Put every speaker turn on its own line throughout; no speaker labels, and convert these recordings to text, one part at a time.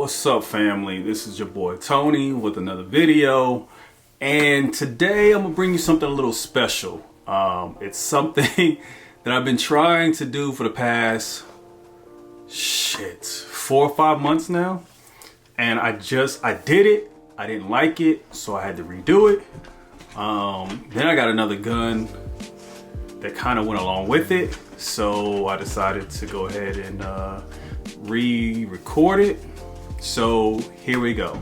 What's up, family? This is your boy Tony with another video, and today I'm gonna bring you something a little special. It's something that I've been trying to do for the past 4 or 5 months now, and I did it. I didn't like it, so I had to redo it. Then I got another gun that kind of went along with it, so I decided to go ahead and re-record it. So here we go.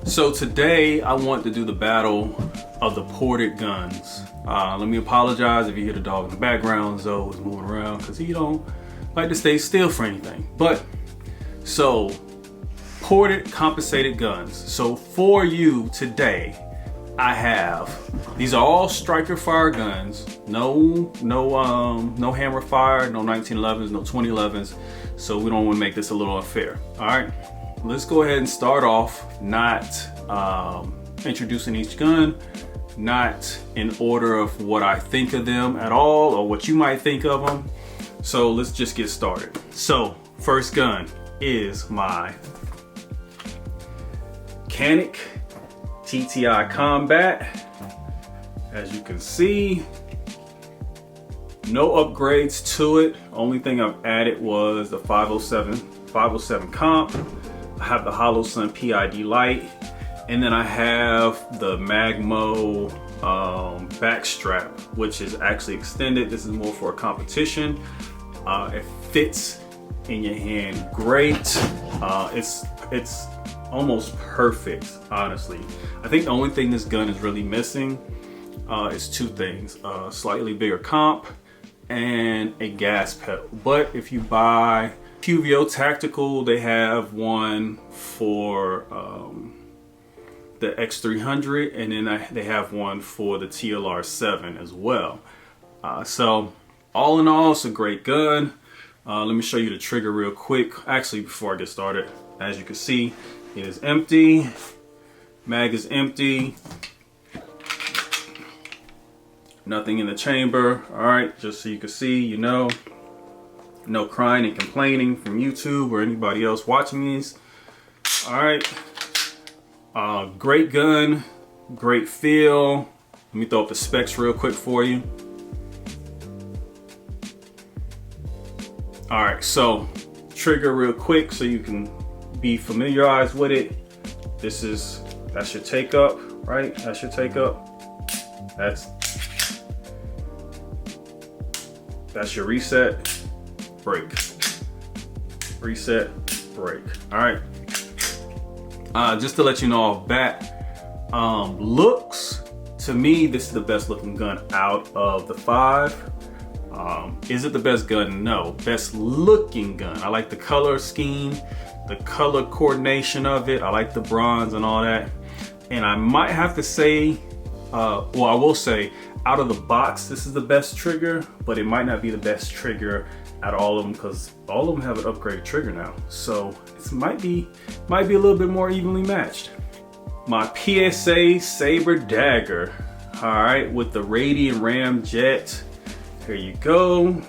So today I want to do the battle of the ported guns. Let me apologize if you hear the dog in the background. Zoe is moving around because he don't like to stay still for anything. But so ported compensated guns. So for you today, I have, these are all striker fire guns. No hammer fire, no 1911s, no 2011s. So we don't want to make this a little unfair. All right, let's go ahead and start off not introducing each gun, not in order of what I think of them at all or what you might think of them. So let's just get started. So first gun is my Canik TTI Combat. As you can see, no upgrades to it. Only thing I've added was the 507 comp. I have the Hollow Sun PID light, and then I have the Magmo back strap, which is actually extended. This is more for a competition. It fits in your hand great. It's almost perfect, honestly. I think the only thing this gun is really missing is two things: slightly bigger comp and a gas pedal. But if you buy QVO Tactical, they have one for the X300, and then they have one for the TLR7 as well. So all in all, it's a great gun. Let me show you the trigger real quick. Actually, before I get started, as you can see, it is empty. Mag is empty. Nothing in the chamber. All right, just so you can see, you know, no crying and complaining from YouTube or anybody else watching these. All right, great gun, great feel. Let me throw up the specs real quick for you. All right, so trigger real quick so you can be familiarized with it. That's your take up, right? That's your take up. That's your reset, break, reset, break. All right. Just to let you know off bat, looks, to me, this is the best looking gun out of the 5. Is it the best gun? No. Best looking gun. I like the color scheme, the color coordination of it. I like the bronze and all that. And I might have to say, well, I will say, out of the box, this is the best trigger, but it might not be the best trigger out of all of them, because all of them have an upgraded trigger now. So it might be a little bit more evenly matched. My PSA Saber Dagger, all right, with the Radian Ramjet. Here you go.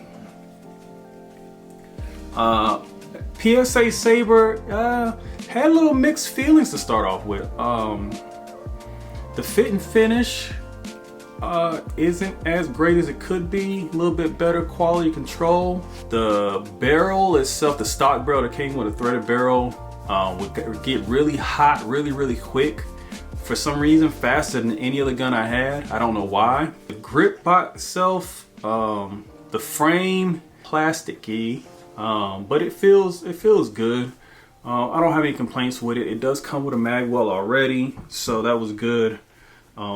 PSA Saber had a little mixed feelings to start off with. The fit and finish isn't as great as it could be. A little bit better quality control. The barrel itself, the stock barrel that came with a threaded barrel, would get really hot really quick. For some reason, faster than any other gun I had. I don't know why. The grip by itself, the frame, plasticky, but it feels good. I don't have any complaints with it. It does come with a mag well already, so that was good.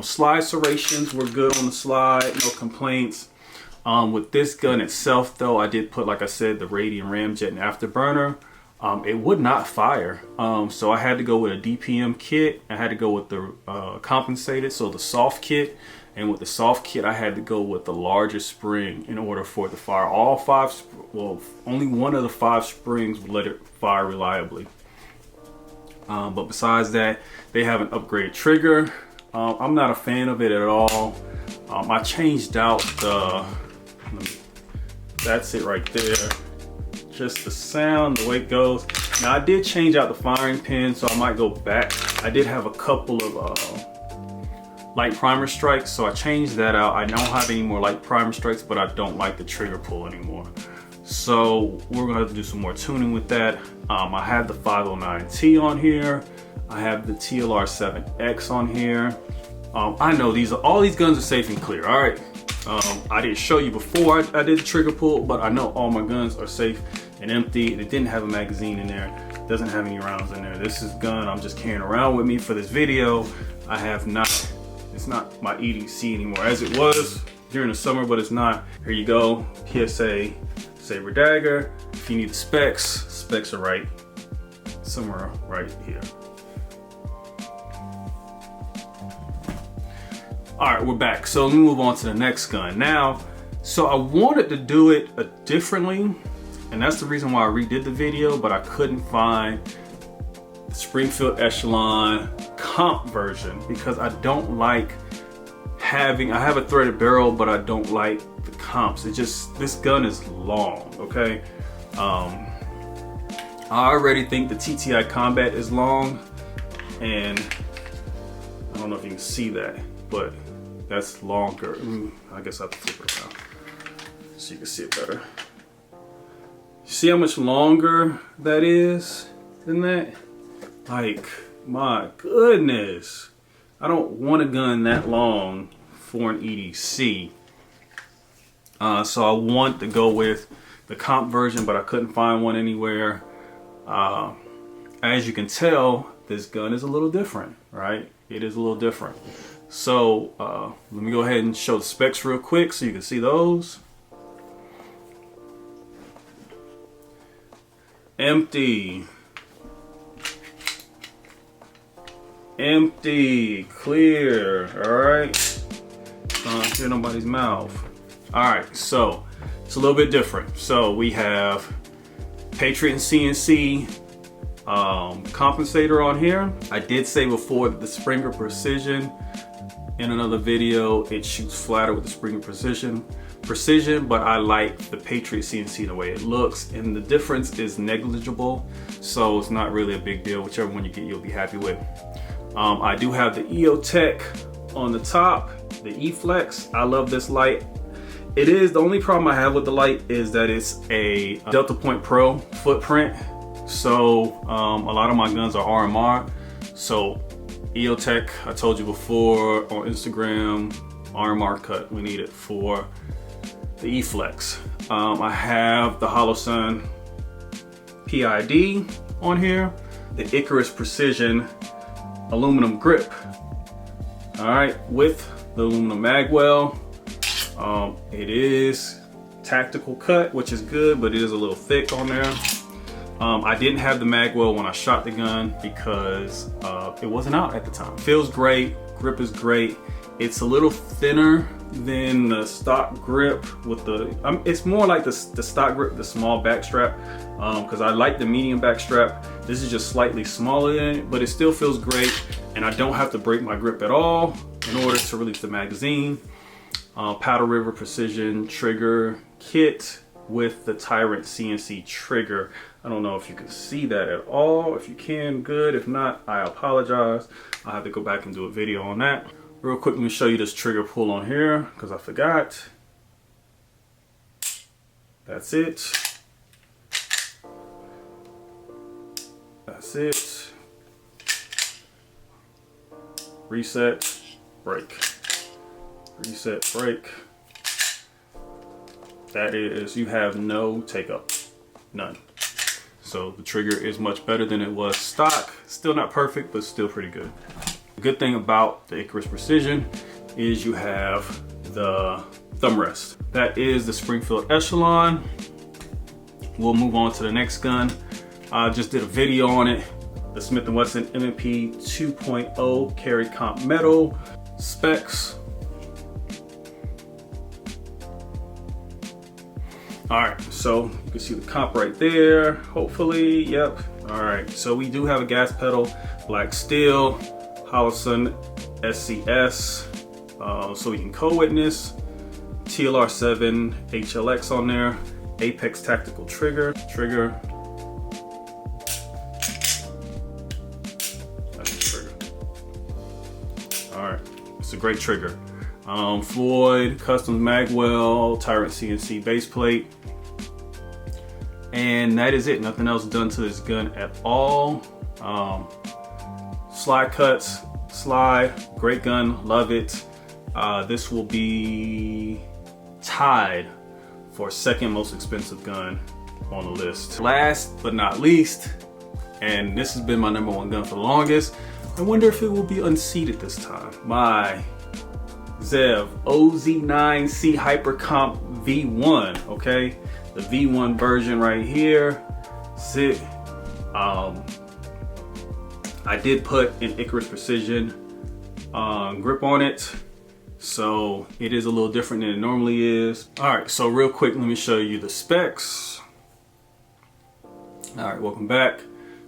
Slide serrations were good on the slide, no complaints. With this gun itself though, I did put, like I said, the Radian Ramjet and Afterburner. It would not fire, so I had to go with a DPM kit. I had to go with the compensated, so the soft kit. And with the soft kit, I had to go with the larger spring in order for it to fire. All 5, well, only one of the 5 springs would let it fire reliably. But besides that, they have an upgraded trigger. I'm not a fan of it at all. I changed out the, that's it right there. Just the sound, the way it goes. Now I did change out the firing pin, so I might go back. I did have a couple of light primer strikes, so I changed that out. I don't have any more light primer strikes, but I don't like the trigger pull anymore. So we're gonna have to do some more tuning with that. I have the 509T on here. I have the TLR7X on here. I know all these guns are safe and clear, all right? I didn't show you before I did the trigger pull, but I know all my guns are safe and empty. It didn't have a magazine in there. It doesn't have any rounds in there. This is gun I'm just carrying around with me for this video. I have not, it's not my EDC anymore as it was during the summer, but it's not. Here you go, PSA Saber Dagger. If you need the specs are right somewhere right here. All right, we're back. So let me move on to the next gun. Now, so I wanted to do it differently, and that's the reason why I redid the video, but I couldn't find the Springfield Echelon comp version because I don't like having, I have a threaded barrel, but I don't like the comps. It just, this gun is long, okay? I already think the TTI Combat is long, and I don't know if you can see that, but that's longer. I guess I have to flip it around so you can see it better. See how much longer that is than that? Like, my goodness. I don't want a gun that long for an EDC. So I want to go with the comp version, but I couldn't find one anywhere. As you can tell, this gun is a little different, right? It is a little different. So let me go ahead and show the specs real quick so you can see those. Empty. Empty. Clear. Alright. Don't hear nobody's mouth. Alright, so it's a little bit different. So we have Patriot and CNC compensator on here. I did say before that the Springer Precision, in another video, it shoots flatter with the Springer Precision, but I like the Patriot CNC the way it looks, and the difference is negligible, so it's not really a big deal. Whichever one you get, you'll be happy with. I do have the EOTech on the top, the E-Flex. I love this light. It is, the only problem I have with the light is that it's a Delta Point Pro footprint. So a lot of my guns are RMR. So EOTech, I told you before on Instagram, RMR cut, we need it for the E-Flex. I have the Holosun PID on here, the Icarus Precision aluminum grip. All right, with the aluminum magwell. It is tactical cut, which is good, but it is a little thick on there. I didn't have the magwell when I shot the gun because it wasn't out at the time. Feels great, grip is great. It's a little thinner than the stock grip with the, it's more like the stock grip, the small back strap, because I like the medium back strap. This is just slightly smaller than it, but it still feels great, and I don't have to break my grip at all in order to release the magazine. Powder River Precision trigger kit with the Tyrant CNC trigger. I don't know if you can see that at all. If you can, good. If not, I apologize. I'll have to go back and do a video on that. Real quick, let me show you this trigger pull on here because I forgot. That's it. That's it. Reset, break. Reset, break. That is, you have no take up, none. So the trigger is much better than it was stock. Still not perfect, but still pretty good. The good thing about the Icarus Precision is you have the thumb rest. That is the Springfield Echelon. We'll move on to the next gun. I just did a video on it. The Smith & Wesson M&P 2.0 carry comp metal specs. All right, so you can see the comp right there, hopefully, yep. All right, so we do have a gas pedal, black steel, Holosun SCS, so we can co-witness, TLR7 HLX on there, Apex tactical trigger, All right, it's a great trigger. Floyd custom magwell, Tyrant CNC base plate, and that is it. Nothing else done to this gun at all. Slide cuts, slide, great gun, love it. This will be tied for second most expensive gun on the list. Last but not least, and this has been my #1 gun for the longest, I wonder if it will be unseated this time. My Zev OZ9C Hyper Comp V1, okay? The V1 version right here. Sit. I did put an Icarus Precision grip on it, so it is a little different than it normally is. All right, so real quick, let me show you the specs. All right, welcome back.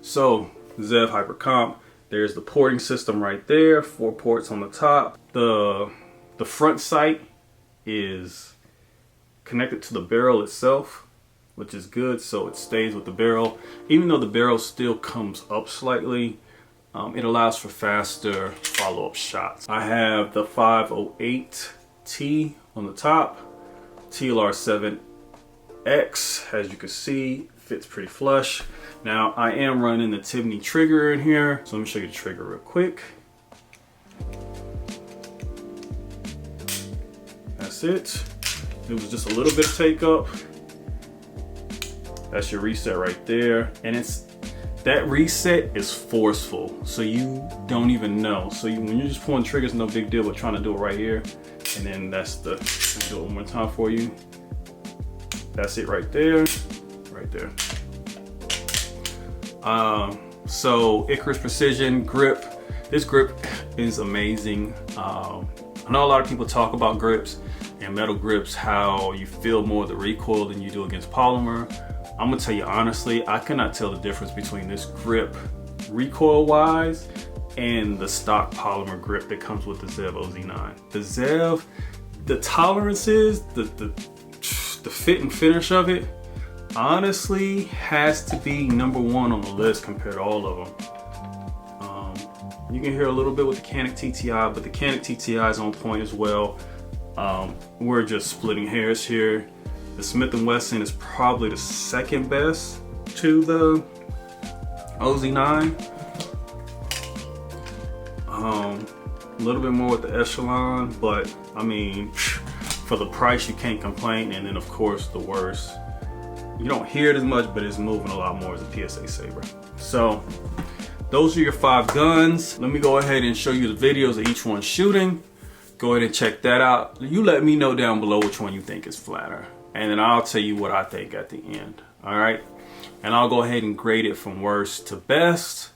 So Zev Hyper Comp, there's the porting system right there, 4 ports on the top. The front sight is connected to the barrel itself, which is good, so it stays with the barrel. Even though the barrel still comes up slightly, it allows for faster follow-up shots. I have the 508T on the top, TLR 7X, as you can see, fits pretty flush. Now I am running the Tibney trigger in here, so let me show you the trigger real quick. That's it. It was just a little bit of take up. That's your reset right there, and that reset is forceful, so you don't even know. So when you're just pulling triggers, no big deal, but trying to do it right here, and then that's the, let me do it one more time for you. That's it right there, right there. So Icarus Precision grip. This grip is amazing. I know a lot of people talk about grips and metal grips, how you feel more of the recoil than you do against polymer. I'm gonna tell you honestly, I cannot tell the difference between this grip recoil wise and the stock polymer grip that comes with the Zev OZ9. The Zev, the tolerances, the fit and finish of it, honestly has to be #1 on the list compared to all of them. You can hear a little bit with the Canik TTI, but the Canik TTI is on point as well. We're just splitting hairs here. The Smith & Wesson is probably the second best to the OZ9. A little bit more with the Echelon, but I mean, for the price, you can't complain. And then of course, the worst, you don't hear it as much, but it's moving a lot more as a PSA Saber. So those are your 5 guns. Let me go ahead and show you the videos of each one shooting. Go ahead and check that out. You let me know down below which one you think is flatter, and then I'll tell you what I think at the end. All right, and I'll go ahead and grade it from worst to best.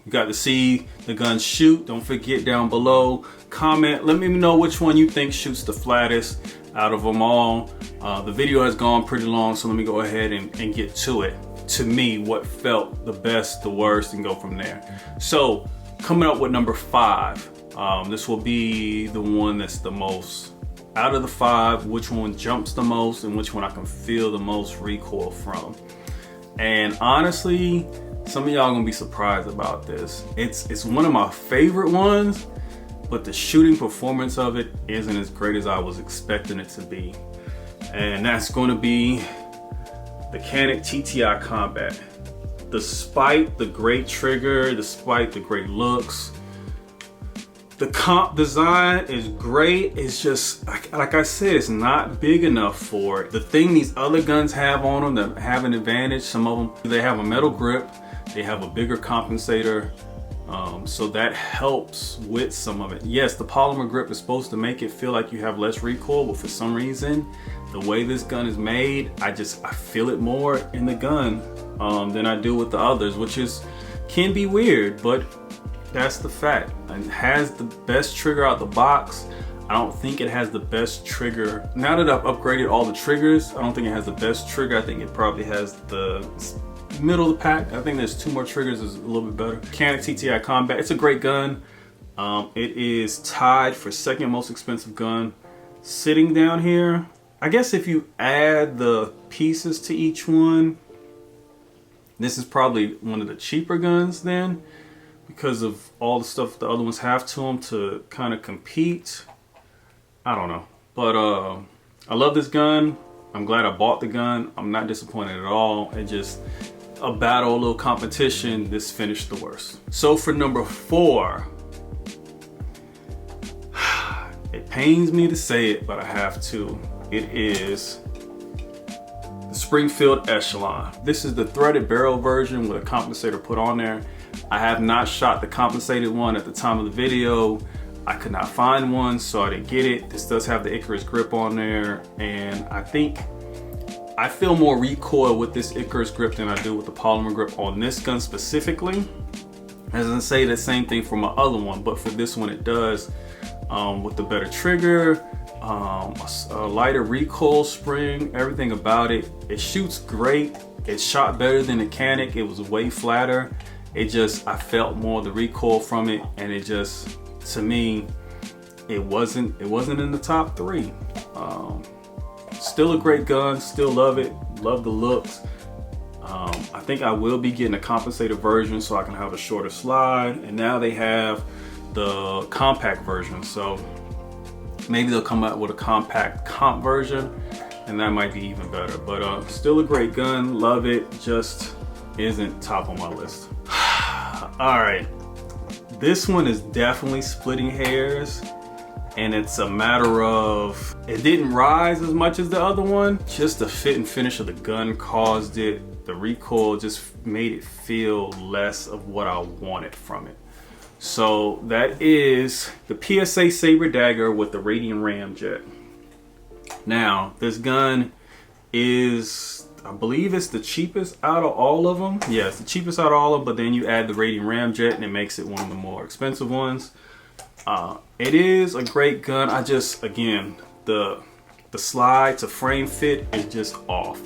You got to see the gun shoot. Don't forget down below, comment, let me know which one you think shoots the flattest out of them all. The video has gone pretty long, so let me go ahead and get to it. To me, what felt the best, the worst, and go from there. So coming up with number 5, this will be the one that's the most out of the 5, which one jumps the most and which one I can feel the most recoil from. And honestly, some of y'all gonna be surprised about this. It's one of my favorite ones, but the shooting performance of it isn't as great as I was expecting it to be. And that's gonna be the Canik TTI Combat. Despite the great trigger, despite the great looks, the comp design is great. It's just, like I said, it's not big enough for it. The thing these other guns have on them that have an advantage, some of them, they have a metal grip, they have a bigger compensator, so that helps with some of it. Yes, the polymer grip is supposed to make it feel like you have less recoil, but for some reason, the way this gun is made, I feel it more in the gun than I do with the others, which can be weird, but that's the fact. It has the best trigger out the box. I don't think it has the best trigger. Now that I've upgraded all the triggers, I don't think it has the best trigger. I think it probably has the middle of the pack. I think there's 2 more triggers is a little bit better. Canik TTI Combat, it's a great gun. It is tied for 2nd most expensive gun. Sitting down here, I guess if you add the pieces to each one, this is probably one of the cheaper guns then, because of all the stuff the other ones have to them to kind of compete. I don't know, but I love this gun. I'm glad I bought the gun. I'm not disappointed at all. It just a battle, a little competition, this finished the worst. So for number 4, it pains me to say it, but I have to. It is the Springfield Echelon. This is the threaded barrel version with a compensator put on there. I have not shot the compensated one at the time of the video. I could not find one, so I didn't get it. This does have the Icarus grip on there, and I think I feel more recoil with this Icarus grip than I do with the polymer grip on this gun specifically. As I say the same thing for my other one, but for this one it does. With the better trigger, a lighter recoil spring, everything about it. It shoots great. It shot better than the Canik. It was way flatter. I felt more the recoil from it, and it just, to me, it wasn't in the top 3. Still a great gun, still love it, love the looks. I think I will be getting a compensated version so I can have a shorter slide, and now they have the compact version, so maybe they'll come out with a compact comp version, and that might be even better. But still a great gun, love it, just isn't top on my list. All right, this one is definitely splitting hairs, and it's a matter of, it didn't rise as much as the other one. Just the fit and finish of the gun caused it. The recoil just made it feel less of what I wanted from it. So that is the PSA Saber Dagger with the Radian Ramjet. Now, this gun is, I believe it's the cheapest out of all of them. Yeah, it's the cheapest out of all of them, but then you add the Radian Ramjet and it makes it one of the more expensive ones. It is a great gun. I just, again, the slide to frame fit is just off.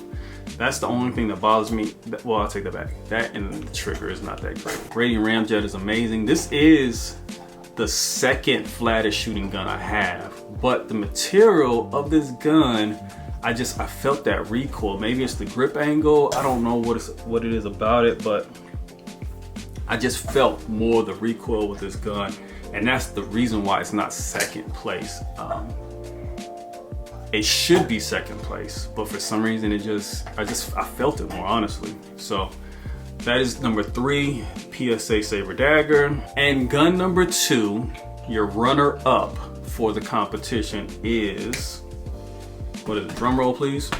That's the only thing that bothers me. Well, I'll take that back. That and the trigger is not that great. Radian Ramjet is amazing. This is the 2nd flattest shooting gun I have, but the material of this gun, I felt that recoil. Maybe it's the grip angle. I don't know what it is about it, but I just felt more the recoil with this gun, and that's the reason why it's not 2nd place. It should be 2nd place, but for some reason I felt it more, honestly. So that is number 3, PSA Saber Dagger. And gun number 2, your runner up for the competition is, what is it, drum roll please?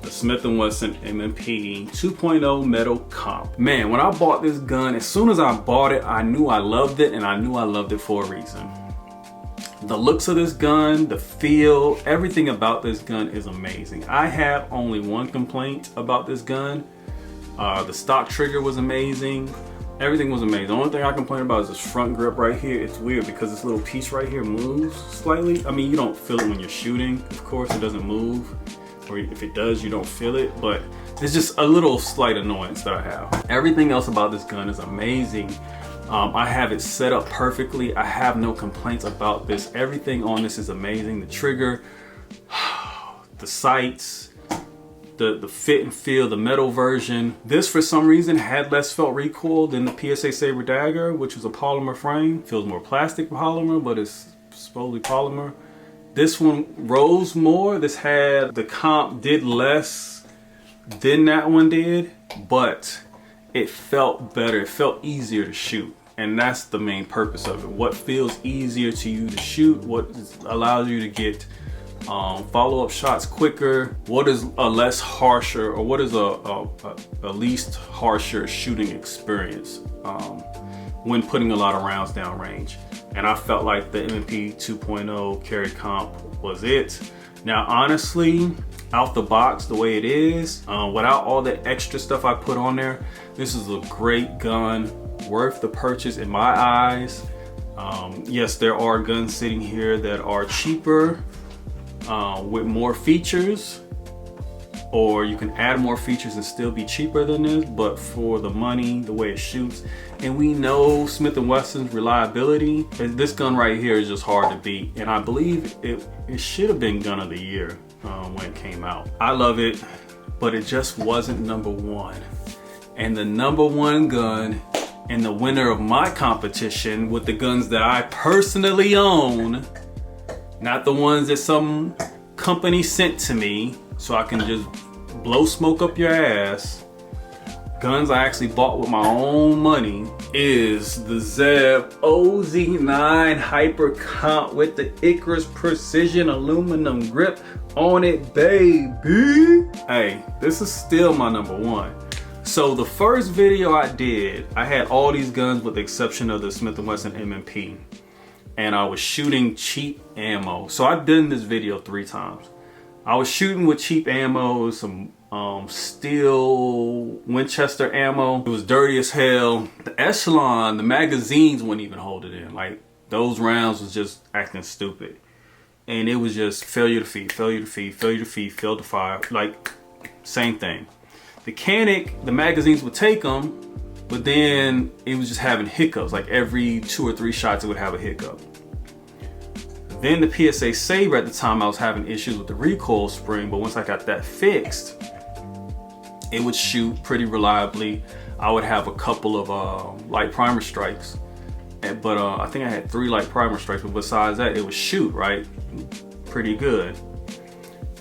The Smith & Wesson M&P 2.0 Metal Comp. Man, when I bought this gun, as soon as I bought it, I knew I loved it, and I knew I loved it for a reason. The looks of this gun, the feel, everything about this gun is amazing. I have only one complaint about this gun, The stock trigger was amazing. Everything was amazing. The only thing I complain about is this front grip right here. It's weird because this little piece right here moves slightly. I mean, you don't feel it when you're shooting. Of course, it doesn't move. Or if it does, you don't feel it. But it's just a little slight annoyance that I have. Everything else about this gun is amazing. I have it set up perfectly. I have no complaints about this. Everything on this is amazing. The trigger, the sights, the fit and feel, the metal version. This for some reason had less felt recoil than the PSA Saber Dagger, which was a polymer frame. Feels more plastic polymer, but it's supposedly polymer. This one rose more. This had, the comp did less than that one did, but it felt better. It felt easier to shoot. And that's the main purpose of it. What feels easier to you to shoot, what allows you to get follow-up shots quicker, what is a less harsher, or what is a least harsher shooting experience when putting a lot of rounds down range. And I felt like the M&P 2.0 carry comp was it. Now honestly, out the box the way it is, without all the extra stuff I put on there, this is a great gun, worth the purchase in my eyes. Yes, there are guns sitting here that are cheaper with more features, or you can add more features and still be cheaper than this, but for the money, the way it shoots, and we know Smith & Wesson's reliability, this gun right here is just hard to beat. And I believe it should have been gun of the year when it came out. I love it, but it just wasn't number one. And the number one gun and the winner of my competition with the guns that I personally own, not the ones that some company sent to me so I can just blow smoke up your ass, guns I actually bought with my own money, is the Zeb OZ9 Hyper Comp with the Icarus Precision aluminum grip on it, baby. Hey, this is still my number one. So the first video I did, I had all these guns with the exception of the Smith & Wesson M&P. And I was shooting cheap ammo. So I've done this video 3 times. I was shooting with cheap ammo, some steel Winchester ammo. It was dirty as hell. The Echelon, the magazines wouldn't even hold it in. Like, those rounds was just acting stupid. And it was just failure to feed, failure to feed, failure to feed, failure to fire. Like, same thing. The Canik, the magazines would take them, but then it was just having hiccups. Like every 2 or 3 shots it would have a hiccup. Then the PSA Saber, at the time I was having issues with the recoil spring, but once I got that fixed, it would shoot pretty reliably. I would have a couple of light primer strikes, but I think I had 3 light primer strikes, but besides that it would shoot right pretty good.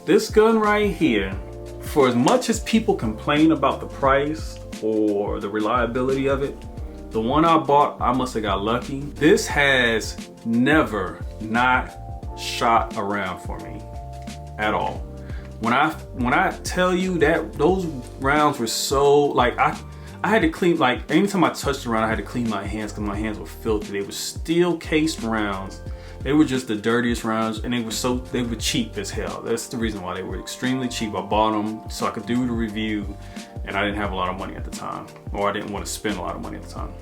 This gun right here, for as much as people complain about the price or the reliability of it, the one I bought, I must have got lucky. This has never not shot around for me at all. When I tell you that those rounds were so, like, I had to clean, like anytime I touched around I had to clean my hands because my hands were filthy. They were steel cased rounds. They were just the dirtiest rounds, and they were cheap as hell. That's the reason why they were extremely cheap. I bought them so I could do the review, and I didn't have a lot of money at the time, or I didn't want to spend a lot of money at the time.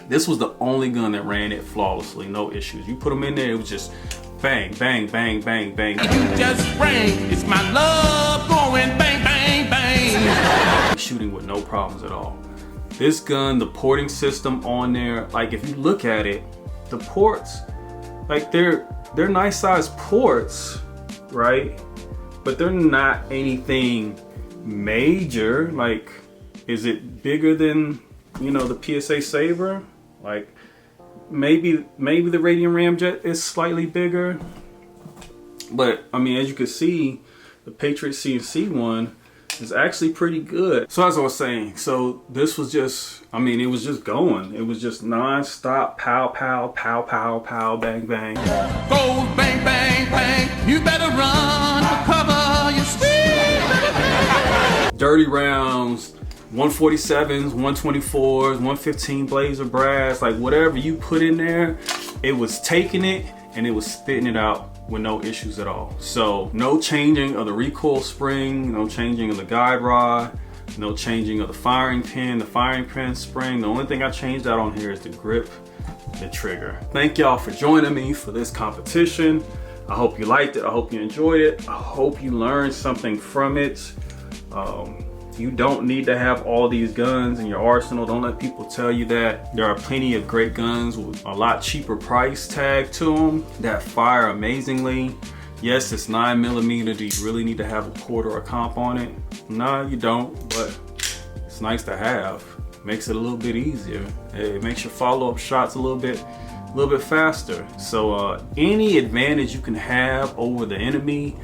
This was the only gun that ran it flawlessly, no issues. You put them in there, it was just bang, bang, bang, bang, bang. You just rang, it's my love going bang, bang, bang. Shooting with no problems at all. This gun, the porting system on there, like if you look at it, the ports, like they're nice sized ports, right? But they're not anything major. Like, is it bigger than, you know, the PSA Saber? Like, maybe the Radian Ramjet is slightly bigger. But I mean, as you can see, the Patriot CNC one is actually pretty good. So as I was saying, so this was just, I mean, it was just going. It was just non-stop pow, pow, pow, pow, pow, bang, bang. Go bang, bang, bang. You better run for cover. You still dirty rounds, 147s, 124s, 115 blades of brass, like whatever you put in there, it was taking it and it was spitting it out with no issues at all. So no changing of the recoil spring, no changing of the guide rod. No changing of the firing pin spring. The only thing I changed out on here is the grip, the trigger. Thank y'all for joining me for this competition. I hope you liked it. I hope you enjoyed it. I hope you learned something from it. You don't need to have all these guns in your arsenal. Don't let people tell you that. There are plenty of great guns with a lot cheaper price tag to them that fire amazingly. Yes, it's 9mm. Do you really need to have a quarter or a comp on it? No, you don't, but it's nice to have. Makes it a little bit easier. It makes your follow-up shots a little bit faster. So any advantage you can have over the enemy,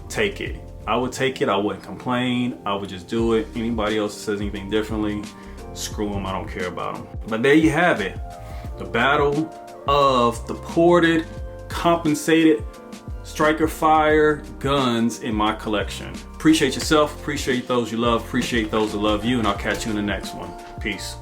take it. I would take it. I wouldn't complain. I would just do it. Anybody else that says anything differently, screw them. I don't care about them. But there you have it. The battle of the ported, compensated striker fire guns in my collection. Appreciate yourself. Appreciate those you love. Appreciate those that love you. And I'll catch you in the next one. Peace.